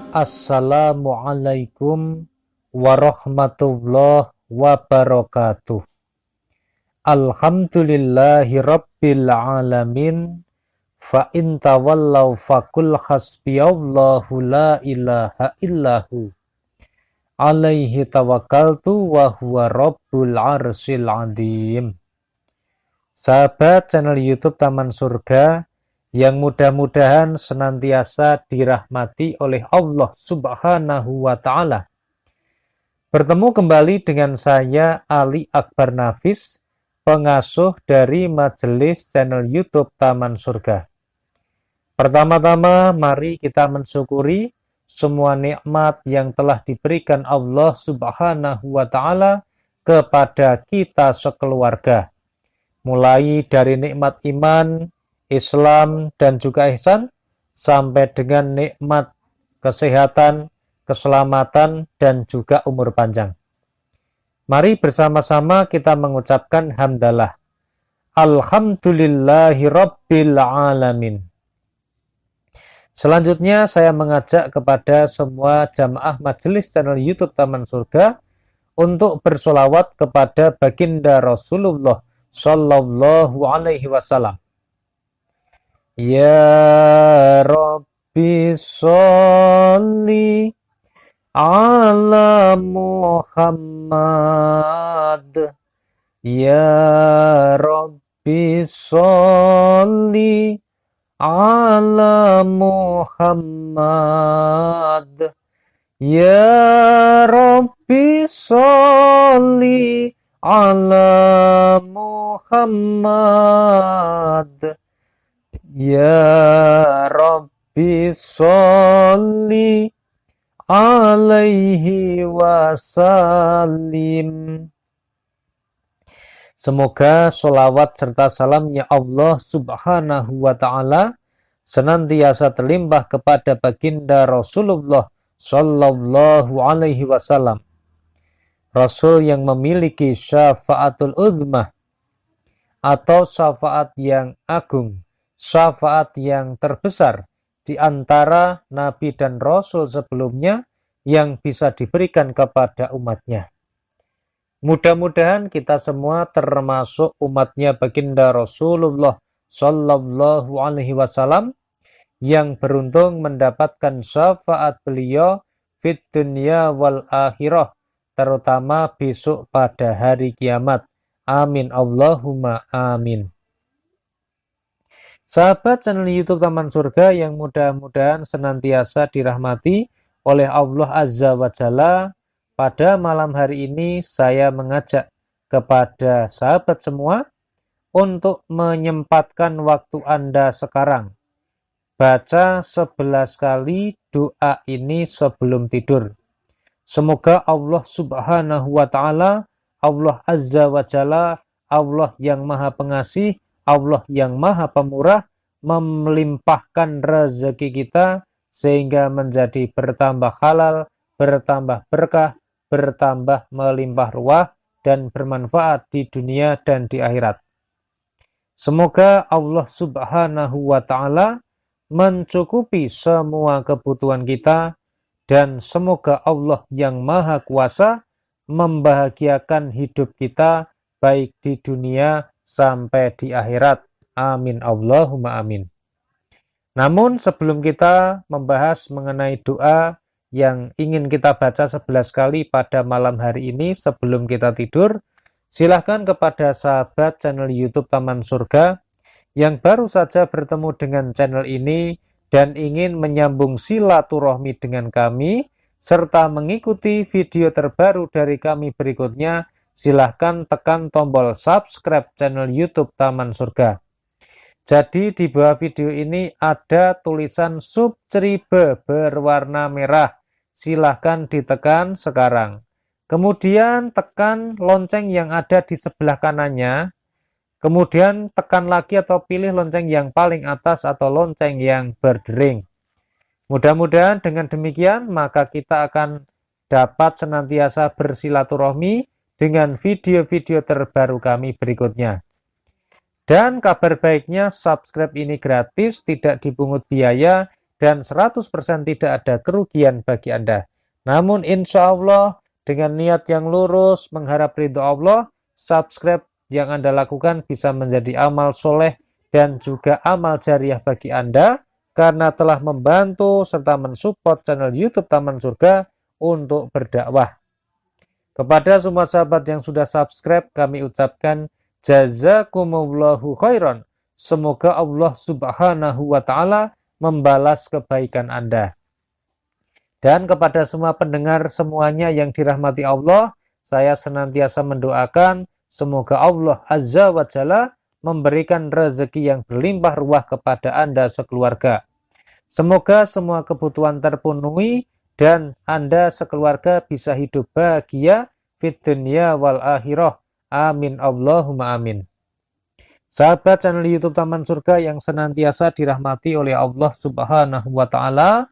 Assalamualaikum warahmatullahi wabarakatuh. Alhamdulillahi rabbil alamin. Fa in tawallaw faqul hasbiyallahu la ilaha illahu. Alaihi tawakkaltu wa huwa rabbul arsyil azim. Sahabat channel YouTube Taman Surga yang mudah-mudahan senantiasa dirahmati oleh Allah Subhanahu wa Ta'ala. Bertemu kembali dengan saya, Ali Akbar Nafis, pengasuh dari majelis channel YouTube Taman Surga. Pertama-tama, mari kita mensyukuri semua nikmat yang telah diberikan Allah Subhanahu wa Ta'ala kepada kita sekeluarga. Mulai dari nikmat iman, Islam, dan juga ihsan, sampai dengan nikmat kesehatan, keselamatan, dan juga umur panjang. Mari bersama-sama kita mengucapkan hamdalah. Alhamdulillahi rabbil alamin. Selanjutnya saya mengajak kepada semua jamaah majelis channel YouTube Taman Surga untuk bersolawat kepada baginda Rasulullah Sallallahu Alaihi Wasallam. Ya Rabbi sholli ala Muhammad. Ya Rabbi sholli ala Muhammad. Ya Rabbi sholli ala Muhammad. Ya Rabbi sholli alaihi wasallim. Semoga sholawat serta salamnya Allah Subhanahu wa Ta'ala senantiasa terlimpah kepada baginda Rasulullah Sallallahu Alaihi Wasallam, Rasul yang memiliki syafaatul uzmah atau syafaat yang agung, syafaat yang terbesar di antara Nabi dan Rasul sebelumnya yang bisa diberikan kepada umatnya. Mudah-mudahan kita semua termasuk umatnya baginda Rasulullah Sallallahu Alaihi Wasallam yang beruntung mendapatkan syafaat beliau fit dunya wal akhirah, terutama besok pada hari kiamat. Amin Allahumma amin. Sahabat channel YouTube Taman Surga yang mudah-mudahan senantiasa dirahmati oleh Allah Azza wa Jalla, pada malam hari ini saya mengajak kepada sahabat semua untuk menyempatkan waktu Anda sekarang. Baca 11 kali doa ini sebelum tidur. Semoga Allah Subhanahu wa Ta'ala, Allah Azza wa Jalla, Allah yang Maha Pengasih, Allah yang Maha Pemurah, melimpahkan rezeki kita sehingga menjadi bertambah halal, bertambah berkah, bertambah melimpah ruah, dan bermanfaat di dunia dan di akhirat. Semoga Allah Subhanahu wa Ta'ala mencukupi semua kebutuhan kita, dan semoga Allah yang Maha Kuasa membahagiakan hidup kita baik di dunia sampai di akhirat. Amin Allahumma amin. Namun sebelum kita membahas mengenai doa yang ingin kita baca 11 kali pada malam hari ini sebelum kita tidur, silahkan kepada sahabat channel YouTube Taman Surga yang baru saja bertemu dengan channel ini dan ingin menyambung silaturahmi dengan kami serta mengikuti video terbaru dari kami berikutnya, silahkan tekan tombol subscribe channel YouTube Taman Surga. Jadi di bawah video ini ada tulisan subscribe berwarna merah. Silahkan ditekan sekarang. Kemudian tekan lonceng yang ada di sebelah kanannya. Kemudian tekan lagi atau pilih lonceng yang paling atas atau lonceng yang berdering. Mudah-mudahan dengan demikian maka kita akan dapat senantiasa bersilaturahmi dengan video-video terbaru kami berikutnya. Dan kabar baiknya subscribe ini gratis, tidak dipungut biaya, dan 100% tidak ada kerugian bagi Anda. Namun insya Allah dengan niat yang lurus mengharap ridho Allah, subscribe yang Anda lakukan bisa menjadi amal soleh dan juga amal jariah bagi Anda karena telah membantu serta mensupport channel YouTube Taman Surga untuk berdakwah. Kepada semua sahabat yang sudah subscribe, kami ucapkan jazakumullahu khairan. Semoga Allah Subhanahu wa Ta'ala membalas kebaikan Anda. Dan kepada semua pendengar semuanya yang dirahmati Allah, saya senantiasa mendoakan semoga Allah Azza wa Jalla memberikan rezeki yang berlimpah ruah kepada Anda sekeluarga. Semoga semua kebutuhan terpenuhi dan Anda sekeluarga bisa hidup bahagia fid dunya wal akhirah. Amin Allahumma amin. Sahabat channel YouTube Taman Surga yang senantiasa dirahmati oleh Allah Subhanahu wa Ta'ala,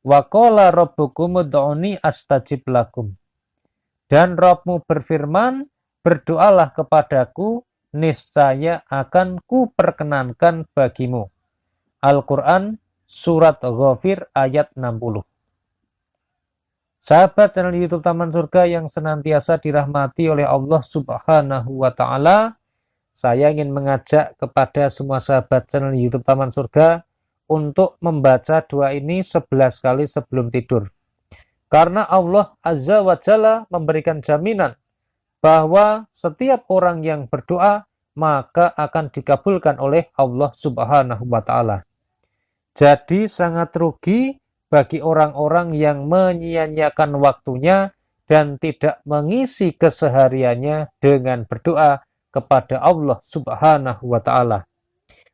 wa qala rabbukum ud'uni astajib lakum. Dan Rabbmu berfirman, berdoalah kepadaku, niscaya akan kuperkenankan bagimu. Al-Quran Surat Ghafir ayat 60. Sahabat channel YouTube Taman Surga yang senantiasa dirahmati oleh Allah Subhanahu wa Ta'ala, saya ingin mengajak kepada semua sahabat channel YouTube Taman Surga untuk membaca doa ini 11 kali sebelum tidur. Karena Allah Azza wa Jalla memberikan jaminan bahwa setiap orang yang berdoa maka akan dikabulkan oleh Allah Subhanahu wa Ta'ala. Jadi sangat rugi bagi orang-orang yang menyia-nyiakan waktunya dan tidak mengisi kesehariannya dengan berdoa kepada Allah Subhanahu wa Ta'ala.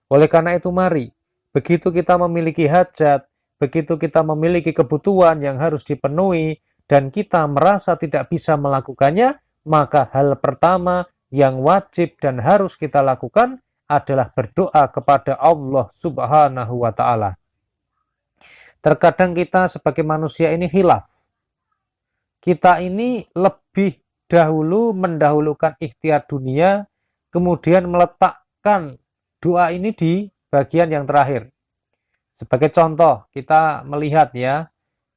Oleh karena itu mari, begitu kita memiliki hajat, begitu kita memiliki kebutuhan yang harus dipenuhi, dan kita merasa tidak bisa melakukannya, maka hal pertama yang wajib dan harus kita lakukan adalah berdoa kepada Allah Subhanahu wa Ta'ala. Terkadang kita sebagai manusia ini khilaf. Kita ini lebih dahulu mendahulukan ikhtiar dunia, kemudian meletakkan doa ini di bagian yang terakhir. Sebagai contoh, kita melihat ya,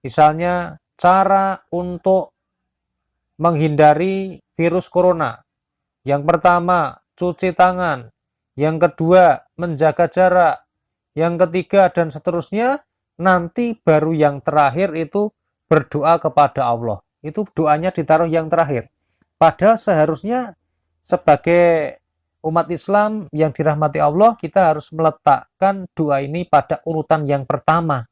misalnya cara untuk menghindari virus corona. Yang pertama, cuci tangan. Yang kedua, menjaga jarak. Yang ketiga, dan seterusnya. Nanti baru yang terakhir itu berdoa kepada Allah. Itu doanya ditaruh yang terakhir. Padahal seharusnya sebagai umat Islam yang dirahmati Allah, kita harus meletakkan doa ini pada urutan yang pertama.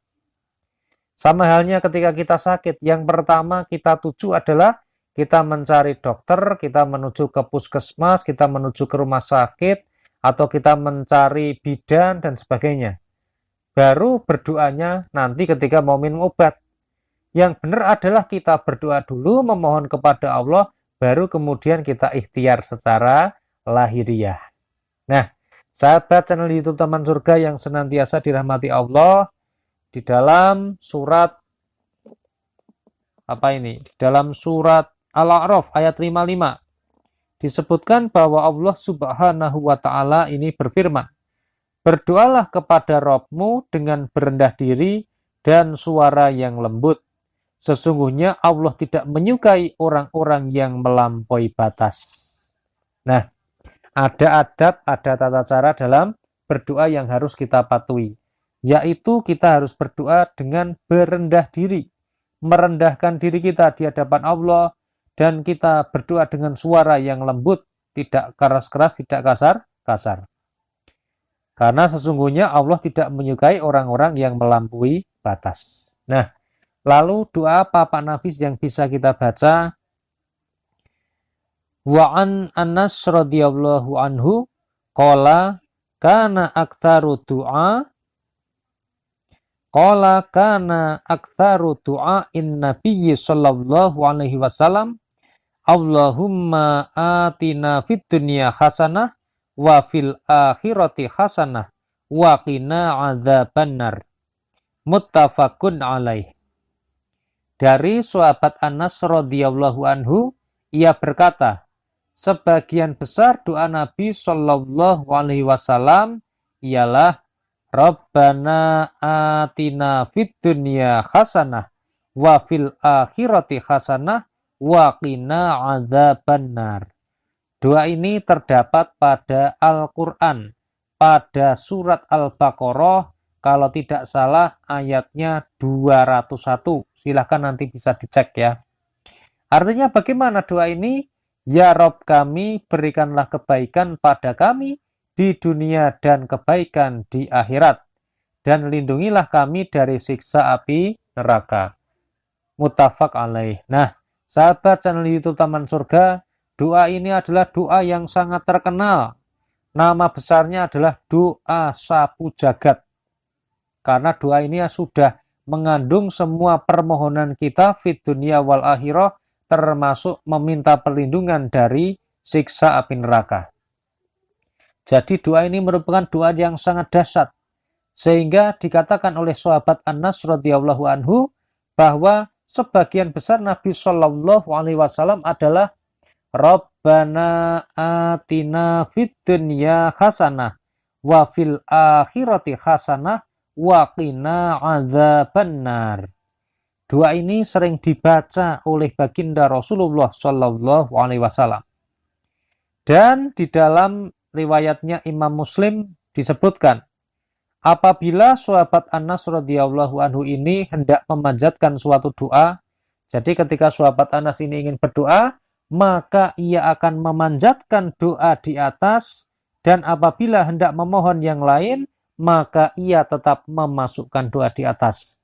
Sama halnya ketika kita sakit, yang pertama kita tuju adalah kita mencari dokter, kita menuju ke puskesmas, kita menuju ke rumah sakit, atau kita mencari bidan dan sebagainya. Baru berdoanya nanti ketika mau minum obat. Yang benar adalah kita berdoa dulu, memohon kepada Allah, baru kemudian kita ikhtiar secara lahiriah. Nah, sahabat channel YouTube Taman Surga yang senantiasa dirahmati Allah, di dalam surat Di dalam surat Al-A'raf ayat 55 disebutkan bahwa Allah Subhanahu wa Ta'ala ini berfirman, berdoalah kepada Rabbmu dengan berendah diri dan suara yang lembut. Sesungguhnya Allah tidak menyukai orang-orang yang melampaui batas. Nah, ada adab, ada tata cara dalam berdoa yang harus kita patuhi. Yaitu kita harus berdoa dengan berendah diri. Merendahkan diri kita di hadapan Allah. Dan kita berdoa dengan suara yang lembut. Tidak keras-keras, tidak kasar-kasar. Karena sesungguhnya Allah tidak menyukai orang-orang yang melampaui batas. Nah, lalu doa apa Pak Nafis yang bisa kita baca? Wa an Anas radhiyallahu anhu qala kana aktsaru du'a in nabiyyi sallallahu alaihi wasallam Allahumma atina fid dunya hasanah wa fil akhirati hasanah wa qina adzabannar. Muttafaqun alaih. Dari sahabat Anas radhiyallahu anhu, ia berkata, sebagian besar doa Nabi Shallallahu alaihi wasallam ialah Rabbana atina fid dunya hasanah wa fil akhirati hasanah wa qina adzabannar. Doa ini terdapat pada Al-Quran, pada surat Al-Baqarah, kalau tidak salah ayatnya 201. Silahkan nanti bisa dicek ya. Artinya bagaimana doa ini? Ya Rob kami, berikanlah kebaikan pada kami di dunia dan kebaikan di akhirat. Dan lindungilah kami dari siksa api neraka. Muttafaq alaih. Nah, sahabat channel YouTube Taman Surga, doa ini adalah doa yang sangat terkenal. Nama besarnya adalah doa sapu jagat. Karena doa ini sudah mengandung semua permohonan kita fid dunia wal akhirah, termasuk meminta perlindungan dari siksa api neraka. Jadi doa ini merupakan doa yang sangat dahsyat. Sehingga dikatakan oleh sahabat Anas radhiyallahu anhu bahwa sebagian besar Nabi Shallallahu alaihi wasallam adalah Rabbana atina fid dunya hasanah wa fil akhirati hasanah wa qina adzabannar. Doa ini sering dibaca oleh baginda Rasulullah Shallallahu alaihi wasallam. Dan di dalam riwayatnya Imam Muslim disebutkan, apabila sahabat Anas radhiyallahu anhu ini hendak memanjatkan suatu doa, jadi ketika sahabat Anas ini ingin berdoa, maka ia akan memanjatkan doa di atas, dan apabila hendak memohon yang lain, maka ia tetap memasukkan doa di atas.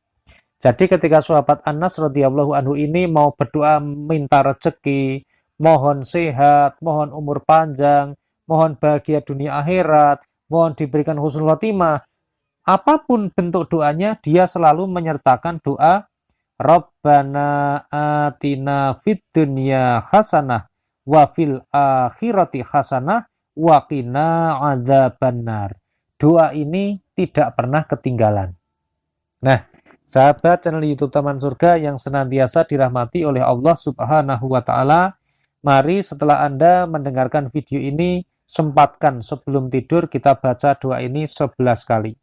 Jadi ketika sahabat Anas radhiyallahu anhu ini mau berdoa minta rezeki, mohon sehat, mohon umur panjang, mohon bahagia dunia akhirat, mohon diberikan husnul khotimah, apapun bentuk doanya, dia selalu menyertakan doa Rabbana atina fid dunya hasanah wa fil akhirati hasanah wa qina adzabannar. Doa ini tidak pernah ketinggalan. Nah, sahabat channel YouTube Taman Surga yang senantiasa dirahmati oleh Allah Subhanahu wa taala, mari setelah Anda mendengarkan video ini, sempatkan sebelum tidur kita baca doa ini 11 kali.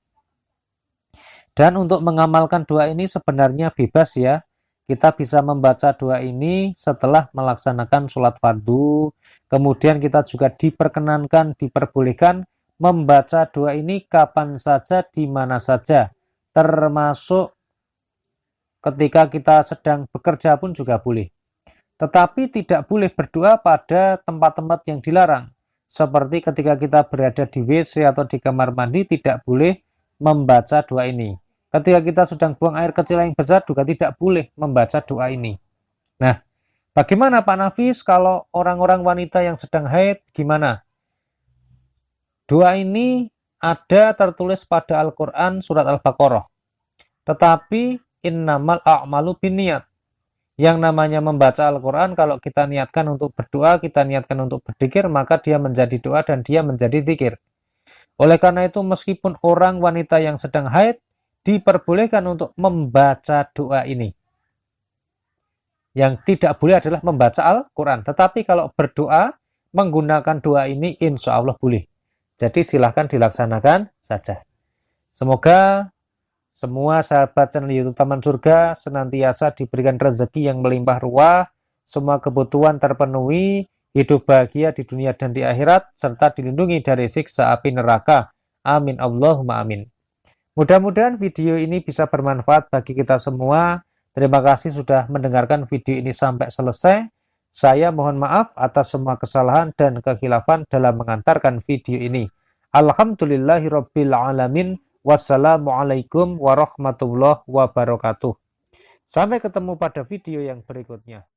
Dan untuk mengamalkan doa ini sebenarnya bebas ya. Kita bisa membaca doa ini setelah melaksanakan sholat fardu. Kemudian kita juga diperkenankan, diperbolehkan membaca doa ini kapan saja, di mana saja. Termasuk ketika kita sedang bekerja pun juga boleh. Tetapi tidak boleh berdoa pada tempat-tempat yang dilarang. Seperti ketika kita berada di WC atau di kamar mandi, tidak boleh membaca doa ini. Ketika kita sedang buang air kecil yang besar juga tidak boleh membaca doa ini. Nah, bagaimana Pak Nafis kalau orang-orang wanita yang sedang haid, gimana? Doa ini ada tertulis pada Al-Quran surat Al-Baqarah. Tetapi innamal a'malu binniyat. Yang namanya membaca Al-Quran, kalau kita niatkan untuk berdoa, kita niatkan untuk berzikir, maka dia menjadi doa dan dia menjadi zikir. Oleh karena itu, meskipun orang wanita yang sedang haid, diperbolehkan untuk membaca doa ini. Yang tidak boleh adalah membaca Al-Quran. Tetapi kalau berdoa, menggunakan doa ini, insya Allah boleh. Jadi silahkan dilaksanakan saja. Semoga semua sahabat channel YouTube Taman Surga senantiasa diberikan rezeki yang melimpah ruah, semua kebutuhan terpenuhi, hidup bahagia di dunia dan di akhirat, serta dilindungi dari siksa api neraka. Amin Allahumma amin. Mudah-mudahan video ini bisa bermanfaat bagi kita semua. Terima kasih sudah mendengarkan video ini sampai selesai. Saya mohon maaf atas semua kesalahan dan kekhilafan dalam mengantarkan video ini. Alhamdulillahirabbil alamin. Wassalamualaikum warahmatullahi wabarakatuh. Sampai ketemu pada video yang berikutnya.